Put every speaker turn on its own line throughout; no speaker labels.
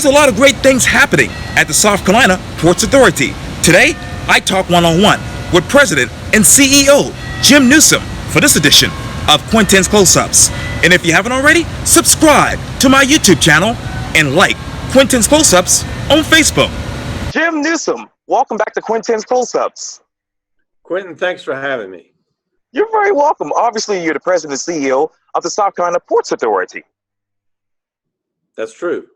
There's a lot of great things happening at the South Carolina Ports Authority. Today, I talk one-on-one with President and CEO Jim Newsome for this edition of Quintin's Close-Ups. And if you haven't already, subscribe to my YouTube channel and like Quintin's Close-Ups on Facebook. Jim Newsome, welcome back to Quintin's Close-Ups.
Quintin, thanks for having me.
You're very welcome. Obviously, you're the President and CEO of the South Carolina Ports Authority.
That's true.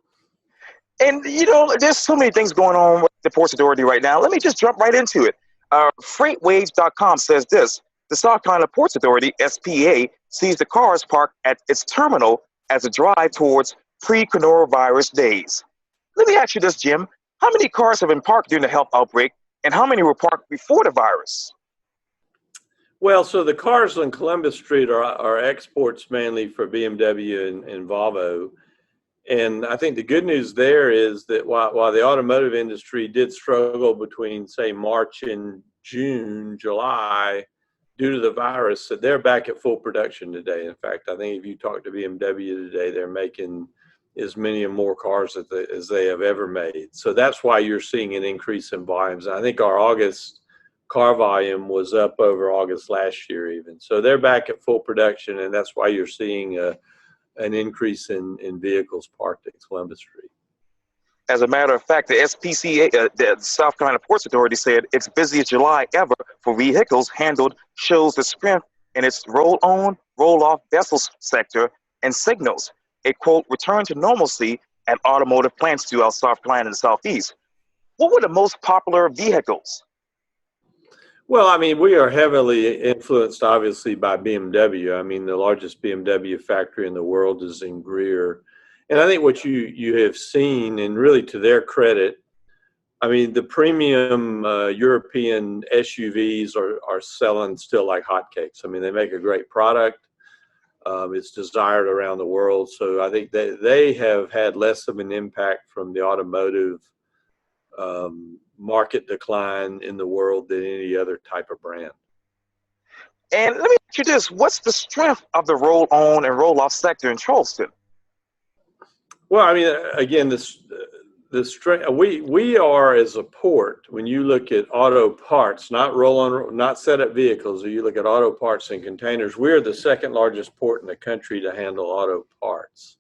And, you know, there's so many things going on with the Ports Authority right now. Let me just jump right into it. FreightWaves.com says this: the South Carolina Ports Authority, SPA, sees the cars parked at its terminal as a drive towards pre-coronavirus days. Let me ask you this, Jim. How many cars have been parked during the health outbreak, and how many were parked before the virus?
Well, so the cars on Columbus Street are exports mainly for BMW and Volvo. And I think the good news there is that while the automotive industry did struggle between, say, March and June, July, due to the virus, that they're back at full production today. In fact, I think if you talk to BMW today, they're making as many or more cars as they have ever made. So that's why you're seeing an increase in volumes. And I think our August car volume was up over August last year even. So they're back at full production, and that's why you're seeing an increase in vehicles parked at Columbus Street.
As a matter of fact, the SPCA, the South Carolina Ports Authority, said its busiest July ever for vehicles handled shows the strength in its roll-on, roll-off vessels sector and signals a, quote, return to normalcy at automotive plants throughout South Carolina and the Southeast. What were the most popular vehicles?
Well, I mean, we are heavily influenced, obviously, by BMW. I mean, the largest BMW factory in the world is in Greer. And I think what you have seen, and really to their credit, I mean, the premium European SUVs are selling still like hotcakes. I mean, they make a great product. It's desired around the world. So I think they have had less of an impact from the automotive market decline in the world than any other type of brand.
And let me ask you this: what's the strength of the roll-on and roll-off sector in Charleston?
Well, I mean, again, the strength we are as a port. When you look at auto parts, not roll-on, not set-up vehicles, or you look at auto parts and containers, we're the second largest port in the country to handle auto parts.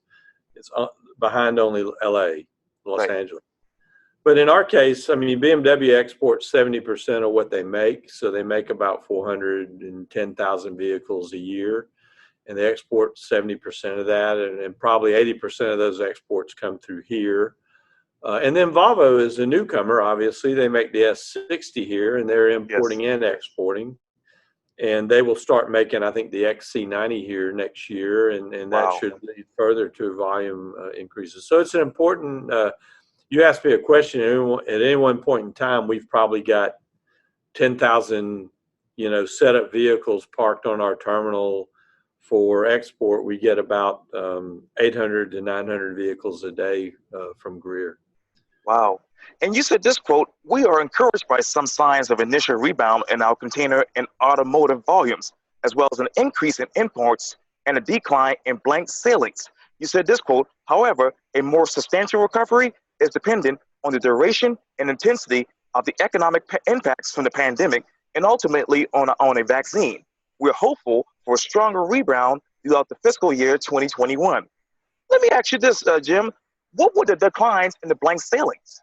It's behind only LA, Los Angeles. But in our case, I mean, BMW exports 70% of what they make. So they make about 410,000 vehicles a year, and they export 70% of that. And probably 80% of those exports come through here. And then Volvo is a newcomer, obviously. They make the S60 here, and they're importing and exporting. And they will start making, I think, the XC90 here next year, and that should lead further to volume increases. So it's an important you asked me a question. At any one point in time, we've probably got 10,000, set up vehicles parked on our terminal for export. We get about 800 to 900 vehicles a day from Greer.
Wow. And you said this, quote, we are encouraged by some signs of initial rebound in our container and automotive volumes, as well as an increase in imports and a decline in blank sailings. You said this, quote, however, a more substantial recovery is dependent on the duration and intensity of the economic impacts from the pandemic and ultimately on a vaccine. We're hopeful for a stronger rebound throughout the fiscal year 2021. Let me ask you this, Jim. What were the declines in the blank sailings?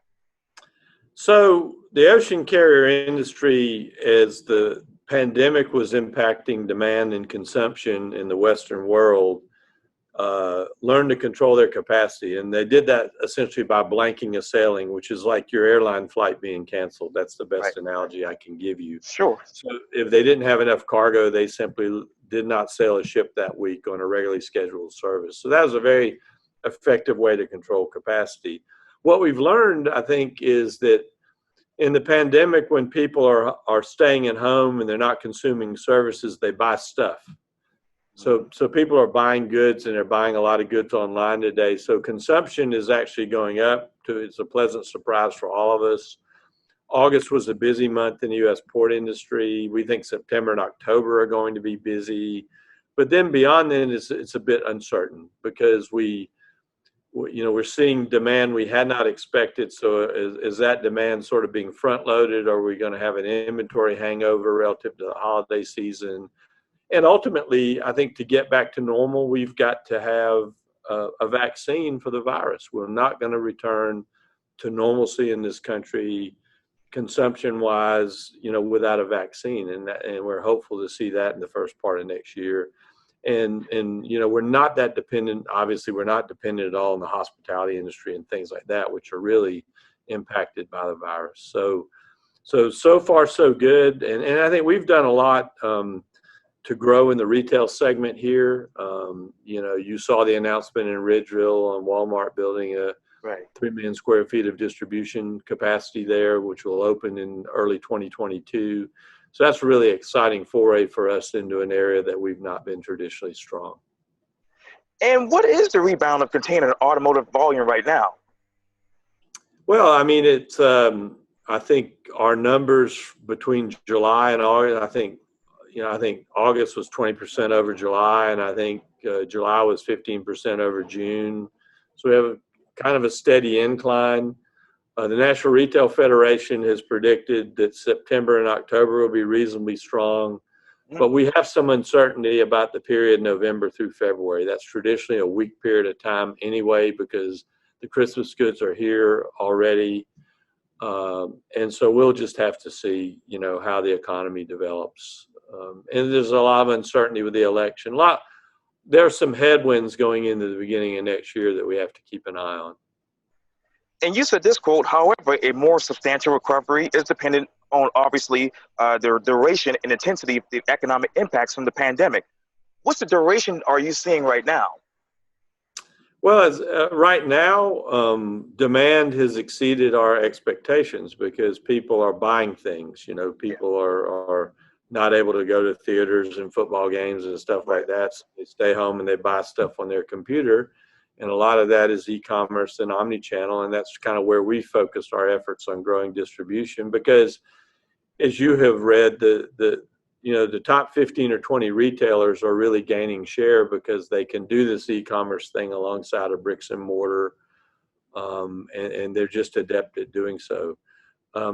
So the ocean carrier industry, as the pandemic was impacting demand and consumption in the Western world, learned to control their capacity. And they did that essentially by blanking a sailing, which is like your airline flight being canceled. That's the best analogy I can give you.
Sure.
So if they didn't have enough cargo, they simply did not sail a ship that week on a regularly scheduled service. So that was a very effective way to control capacity. What we've learned, I think, is that in the pandemic, when people are staying at home and they're not consuming services, they buy stuff. So people are buying goods, and they're buying a lot of goods online today. So consumption is actually going up. It's a pleasant surprise for all of us. August was a busy month in the U.S. port industry. We think September and October are going to be busy. But then beyond then, it's a bit uncertain because we we're seeing demand we had not expected. So is that demand sort of being front loaded? Or are we going to have an inventory hangover relative to the holiday season? And ultimately, I think to get back to normal, we've got to have a vaccine for the virus. We're not going to return to normalcy in this country, consumption-wise, without a vaccine, and we're hopeful to see that in the first part of next year. And we're not that dependent. Obviously, we're not dependent at all on the hospitality industry and things like that, which are really impacted by the virus. So far so good, and I think we've done a lot to grow in the retail segment here. You saw the announcement in Ridgeville on Walmart building a 3 million square feet of distribution capacity there, which will open in early 2022. So that's a really exciting foray for us into an area that we've not been traditionally strong.
And what is the rebound of container and automotive volume right now?
Well, I mean, it's I think our numbers between July and August, I think August was 20% over July, and I think July was 15% over June. So we have kind of a steady incline. The National Retail Federation has predicted that September and October will be reasonably strong, but we have some uncertainty about the period November through February. That's traditionally a weak period of time anyway, because the Christmas goods are here already. And so we'll just have to see, how the economy develops. And there's a lot of uncertainty with the election. There are some headwinds going into the beginning of next year that we have to keep an eye on.
And you said this quote, however, a more substantial recovery is dependent on, obviously, the duration and intensity of the economic impacts from the pandemic. What's the duration are you seeing right now?
Well, right now, demand has exceeded our expectations because people are buying things. People are not able to go to theaters and football games and stuff like that. So they stay home and they buy stuff on their computer. And a lot of that is e-commerce and omni-channel. And that's kind of where we focused our efforts on growing distribution, because as you have read, the top 15 or 20 retailers are really gaining share because they can do this e-commerce thing alongside of bricks and mortar. And they're just adept at doing so.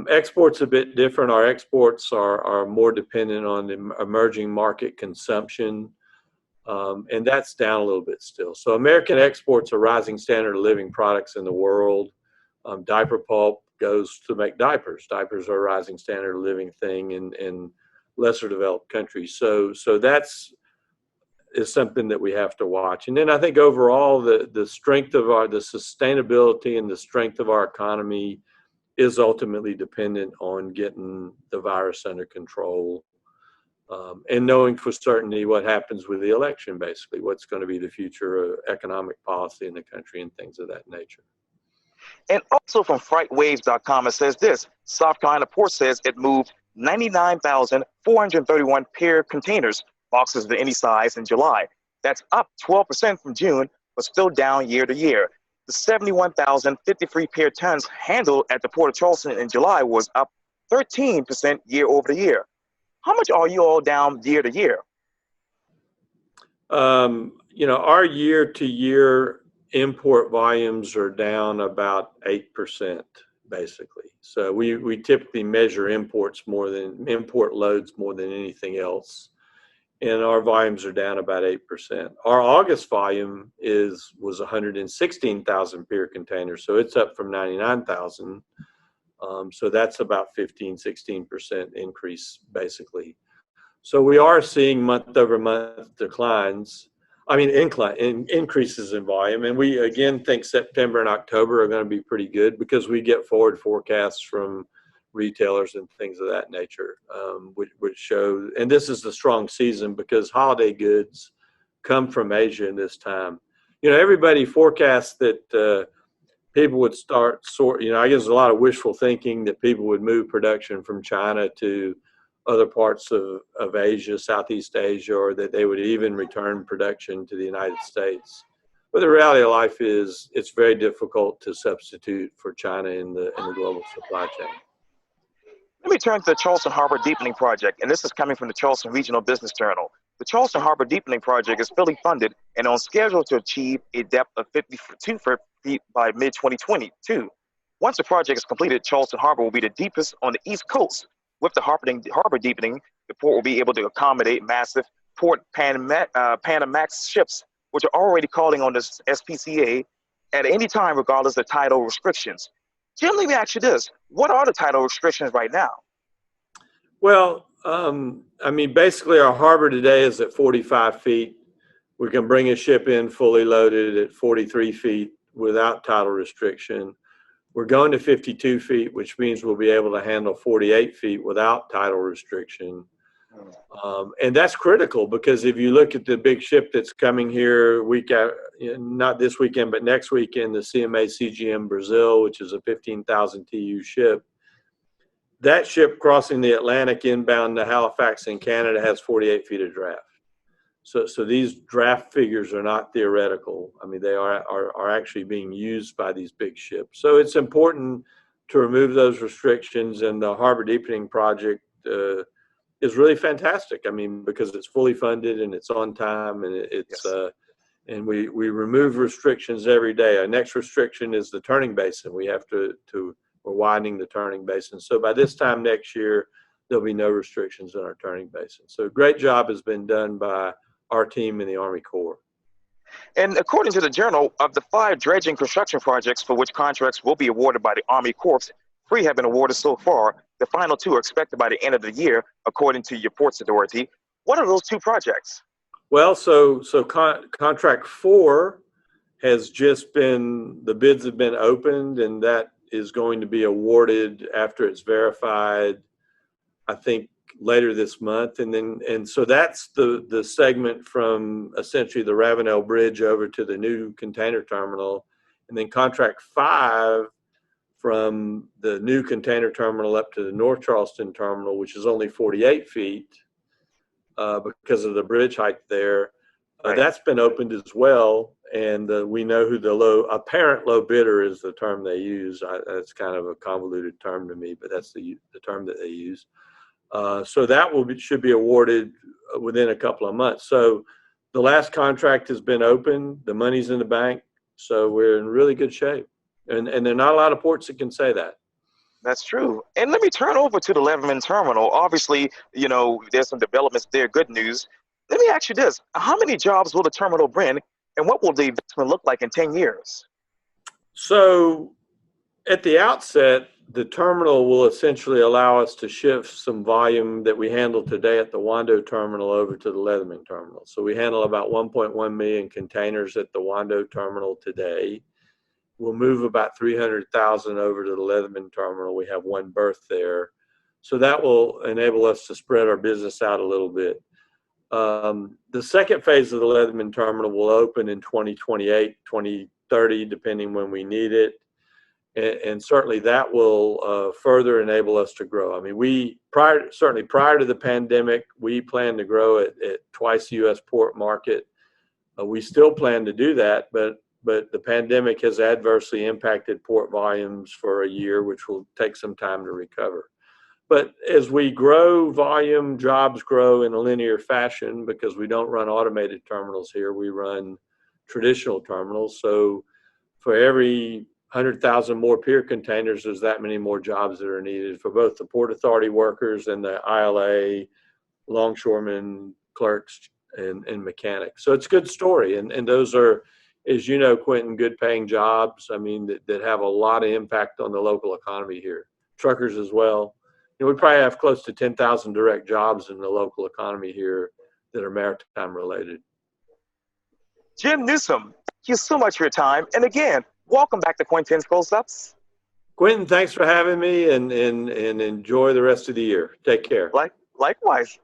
Exports a bit different. Our exports are more dependent on the emerging market consumption. And that's down a little bit still. So American exports are rising standard of living products in the world. Diaper pulp goes to make diapers. Diapers are a rising standard of living thing in lesser developed countries. So that's is something that we have to watch. And then I think overall the strength of the sustainability and the strength of our economy is ultimately dependent on getting the virus under control. And knowing for certainty what happens with the election, basically, what's going to be the future of economic policy in the country and things of that nature.
And also from FreightWaves.com, it says this: South Carolina Port says it moved 99,431 pair containers, boxes of any size, in July. That's up 12% from June, but still down year to year. The 71,053 pair tons handled at the Port of Charleston in July was up 13% year over the year. How much are you all down year to year?
Our year to year import volumes are down about 8%, basically. So we typically measure import loads more than anything else. And our volumes are down about 8%. Our August volume was 116,000 pair containers. So it's up from 99,000. So that's about 16% increase, basically. So we are seeing month over month increases in volume. And we, again, think September and October are going to be pretty good because we get forward forecasts from retailers and things of that nature, which show, and this is the strong season because holiday goods come from Asia in this time. Everybody forecasts that people would I guess there's a lot of wishful thinking that people would move production from China to other parts of Asia, Southeast Asia, or that they would even return production to the United States. But the reality of life is it's very difficult to substitute for China in the global supply chain. Let
me turn to the Charleston Harbor Deepening project, and this is coming from the Charleston Regional Business Journal. The Charleston Harbor Deepening project is fully funded and on schedule to achieve a depth of 52 feet by mid-2022. Once the project is completed, Charleston Harbor will be the deepest on the East Coast. With the harbor deepening, the port will be able to accommodate massive port Panamax ships, which are already calling on the SPCA at any time, regardless of tidal restrictions. Jim, let me ask you this. What are the tidal restrictions right now?
Well, basically our harbor today is at 45 feet. We can bring a ship in fully loaded at 43 feet without tidal restriction. We're going to 52 feet, which means we'll be able to handle 48 feet without tidal restriction. And that's critical because if you look at the big ship that's coming here not this weekend, but next weekend, the CMA CGM Brazil, which is a 15,000 TEU ship, that ship crossing the Atlantic inbound to Halifax in Canada has 48 feet of draft. So these draft figures are not theoretical. I mean, they are actually being used by these big ships. So it's important to remove those restrictions, and the harbor deepening project is really fantastic. I mean, because it's fully funded and it's on time, and and we remove restrictions every day. Our next restriction is the turning basin. We have we're widening the turning basin. So by this time next year, there'll be no restrictions in our turning basin. So a great job has been done by our team in the Army Corps.
And according to the Journal, of the 5 dredging construction projects for which contracts will be awarded by the Army Corps, 3 have been awarded so far. The final 2 are expected by the end of the year, according to your Ports Authority. What are those 2 projects?
Well, so contract 4 has just the bids have been opened, and that is going to be awarded after it's verified, I think, later this month. And so that's the segment from essentially the Ravenel Bridge over to the new container terminal. And then contract 5 from the new container terminal up to the North Charleston terminal, which is only 48 feet because of the bridge height there.
Right.
That's been opened as well. And we know who the apparent low bidder is, the term they use. That's kind of a convoluted term to me, but that's the term that they use. So that should be awarded within a couple of months. So the last contract has been opened, the money's in the bank, so we're in really good shape. And there are not a lot of ports that can say that.
That's true. And let me turn over to the Leatherman Terminal. Obviously, there's some developments there, good news. Let me ask you this. How many jobs will the terminal bring, and what will the investment look like in 10 years?
So at the outset, the terminal will essentially allow us to shift some volume that we handle today at the Wando terminal over to the Leatherman terminal. So we handle about 1.1 million containers at the Wando terminal today. We'll move about 300,000 over to the Leatherman terminal. We have 1 berth there. So that will enable us to spread our business out a little bit. The second phase of the Leatherman terminal will open in 2028, 2030, depending when we need it. And certainly that will further enable us to grow. I mean, certainly prior to the pandemic, we planned to grow at twice the U.S. port market. We still plan to do that, but the pandemic has adversely impacted port volumes for a year, which will take some time to recover. But as we grow volume, jobs grow in a linear fashion because we don't run automated terminals here. We run traditional terminals. So for every 100,000 more pier containers, there's that many more jobs that are needed for both the Port Authority workers and the ILA, longshoremen, clerks, and mechanics. So it's a good story. And those are, as you know, Quintin, good paying jobs, I mean, that have a lot of impact on the local economy here. Truckers as well. We probably have close to 10,000 direct jobs in the local economy here that are maritime related.
Jim Newsome, thank you so much for your time. And again, welcome back to Quintin's Close-Ups.
Quintin, thanks for having me, and enjoy the rest of the year. Take care.
Likewise.